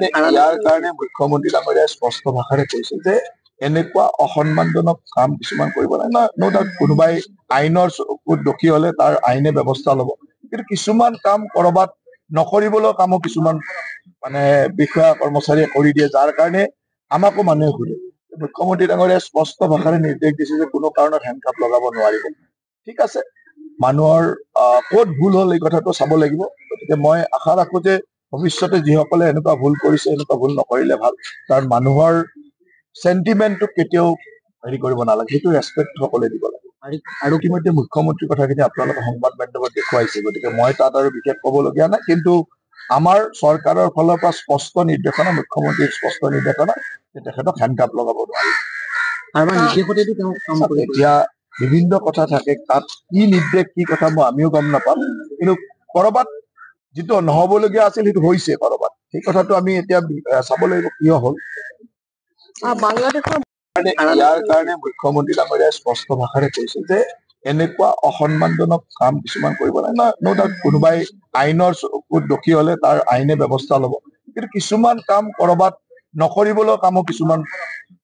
ইয়াৰ কাৰণে মুখ্যমন্ত্ৰী ডাঙৰীয়াই স্পষ্ট ভাষাৰে কৈছে যে এনেকুৱা অসন্মানজনক কাম কিছুমান কৰিব লাগে ন ডাউট কোনোবাই আইনৰ চকুত দোষী হলে তাৰ আইনে ব্যৱস্থা ল'ব কিন্তু কিছুমান কাম কৰবাত নকৰিবলৈও কামো কিছুমান মানে বিষয়া কৰ্মচাৰীয়ে কৰি দিয়ে যাৰ কাৰণে আমাকো মানুহে ঘূৰে মুখ্যমন্ত্ৰী ডাঙৰীয়াই স্পষ্ট ভাষাৰে নিৰ্দেশ দিছে যে কোনো কাৰণত হেণ্ডকাপ লগাব নোৱাৰিব ঠিক আছে মানুহৰ ক'ত ভুল হ'ল এই কথাটো চাব লাগিব গতিকে মই আশা ৰাখো যে ভৱিষ্যতে যিসকলে এনেকুৱা ভুল কৰিছে এনেকুৱা ভুল নকৰিলে ভাল কাৰণ মানুহৰ চেণ্টিমেণ্টটোক কেতিয়াও হেৰি কৰিব নালাগে সেইটো ৰেচপেক্ট সকলে দিব লাগে আৰু ইতিমধ্যে মুখ্যমন্ত্ৰীৰ কথাখিনি আপোনালোকে সংবাদ মাধ্যমত দেখুৱাইছে গতিকে মই তাত আৰু বিশেষ ক'বলগীয়া নাই কিন্তু আমাৰ চৰকাৰৰ ফালৰ পৰা স্পষ্ট নিৰ্দেশনা মুখ্যমন্ত্ৰীৰ স্পষ্ট নিৰ্দেশনা যে তেখেতক হেণ্ডকাপ লগাব নোৱাৰি এতিয়া বিভিন্ন কথা থাকে তাত কি নিৰ্দেশ কি কথা মই আমিও গম নাপাম কিন্তু কৰবাত যিটো নহবলগীয়া আছিল সেইটো হৈছে কৰবাত সেই কথাটো আমি এতিয়া চাব লাগিব কিয় হ'ল বাংলাদেশৰ ইয়াৰ কাৰণে মুখ্যমন্ত্ৰী ডাঙৰীয়াই স্পষ্ট ভাষাৰে কৈছে যে এনেকুৱা অসন্মানজনক কাম কিছুমান কৰিব লাগে ন ডাউট কোনোবাই আইনৰ চকুত দোষী হলে তাৰ আইনে ব্যৱস্থা ল'ব কিন্তু কিছুমান কাম কৰবাত নকৰিবলৈও কামো কিছুমান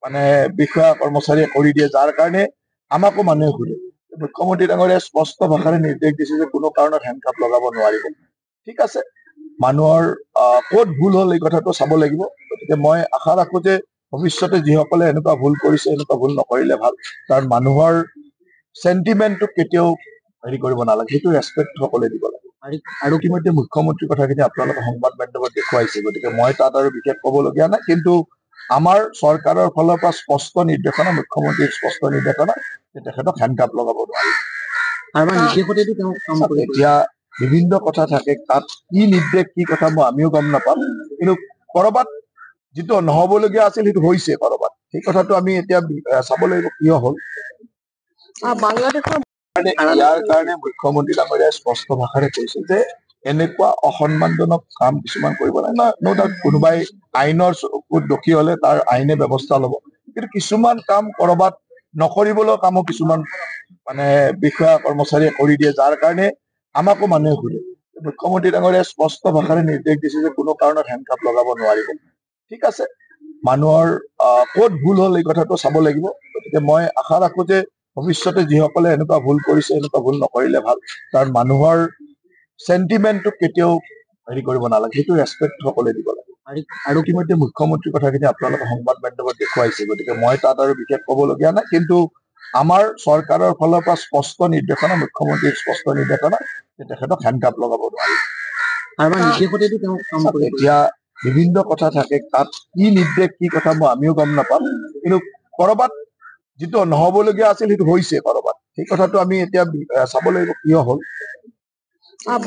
মানে বিষয়া কৰ্মচাৰীয়ে কৰি দিয়ে যাৰ কাৰণে আমাকো মানুহে ঘূৰে মুখ্যমন্ত্ৰী ডাঙৰীয়াই স্পষ্ট ভাষাৰে নিৰ্দেশ দিছে যে কোনো কাৰণত হেণ্ডকাপ লগাব নোৱাৰিব ঠিক আছে মানুহৰ ক'ত ভুল হ'ল এই কথাটো চাব লাগিব গতিকে মই আশা ৰাখো যে ভৱিষ্যতে যিসকলে এনেকুৱা ভুল কৰিছে এনেকুৱা ভুল নকৰিলে ভাল কাৰণ মানুহৰ চেণ্টিমেণ্টটোক কেতিয়াও হেৰি কৰিব নালাগে সেইটো ৰেচপেক্ট সকলে দিব লাগে আৰু ইতিমধ্যে মুখ্যমন্ত্ৰীৰ কথাখিনি আপোনালোকে সংবাদ মাধ্যমত দেখুৱাইছে গতিকে মই তাত আৰু বিশেষ ক'বলগীয়া নাই কিন্তু আমাৰ চৰকাৰৰ ফালৰ পৰা স্পষ্ট নিৰ্দেশনা মুখ্যমন্ত্ৰীৰ স্পষ্ট নিৰ্দেশনা যে তেখেতক হেণ্ডকাপ লগাব নোৱাৰি এতিয়া বিভিন্ন কথা থাকে তাত কি নিৰ্দেশ কি কথা মই আমিও গম নাপাম কিন্তু কৰবাত যিটো নহবলগীয়া আছিল সেইটো হৈছে কৰবাত সেই কথাটো আমি এতিয়া চাব লাগিব কিয় হ'ল বাংলাদেশৰ ইয়াৰ কাৰণে মুখ্যমন্ত্ৰী ডাঙৰীয়াই স্পষ্ট ভাষাৰে কৈছে যে এনেকুৱা অসন্মানজনক কাম কিছুমান কৰিব লাগে ন ডাউট কোনোবাই আইনৰ চকুত দোষী হলে তাৰ আইনে ব্যৱস্থা ল'ব কিন্তু কিছুমান কাম কৰবাত নকৰিবলৈও কামো কিছুমান মানে বিষয়া কৰ্মচাৰীয়ে কৰি দিয়ে যাৰ কাৰণে আমাকো মানুহে ঘূৰে মুখ্যমন্ত্ৰী ডাঙৰীয়াই স্পষ্ট ভাষাৰে নিৰ্দেশ দিছে যে কোনো কাৰণত হেণ্ডকাপ লগাব নোৱাৰিব ঠিক আছে মানুহৰ ক'ত ভুল হ'ল এই কথাটো চাব লাগিব গতিকে মই আশা ৰাখো যে ভৱিষ্যতে যিসকলে এনেকুৱা ভুল কৰিছে এনেকুৱা ভুল নকৰিলে ভাল কাৰণ মানুহৰ চেণ্টিমেণ্টটোক কেতিয়াও হেৰি কৰিব নালাগে সেইটো ৰেচপেক্ট সকলে দিব লাগে আৰু ইতিমধ্যে মুখ্যমন্ত্ৰীৰ কথাখিনি আপোনালোকে সংবাদ মাধ্যমত দেখুৱাইছে গতিকে মই তাত আৰু বিশেষ ক'বলগীয়া নাই কিন্তু আমাৰ চৰকাৰৰ ফালৰ পৰা স্পষ্ট নিৰ্দেশনা মুখ্যমন্ত্ৰীৰ স্পষ্ট নিৰ্দেশনা যে তেখেতক হেণ্ডকাপ লগাব নোৱাৰি এতিয়া বিভিন্ন কথা থাকে তাত কি নিৰ্দেশ কি কথা মই আমিও গম নাপাম কিন্তু কৰবাত যিটো নহবলগীয়া আছিল সেইটো হৈছে কৰবাত সেই কথাটো আমি এতিয়া চাব লাগিব কিয় হ'ল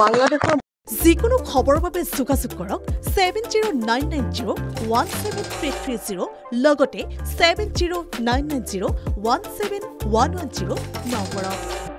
বাংলাদেশৰ যিকোনো খবৰৰ বাবে যোগাযোগ কৰক 7099017330 লগতে 7099017110 নম্বৰত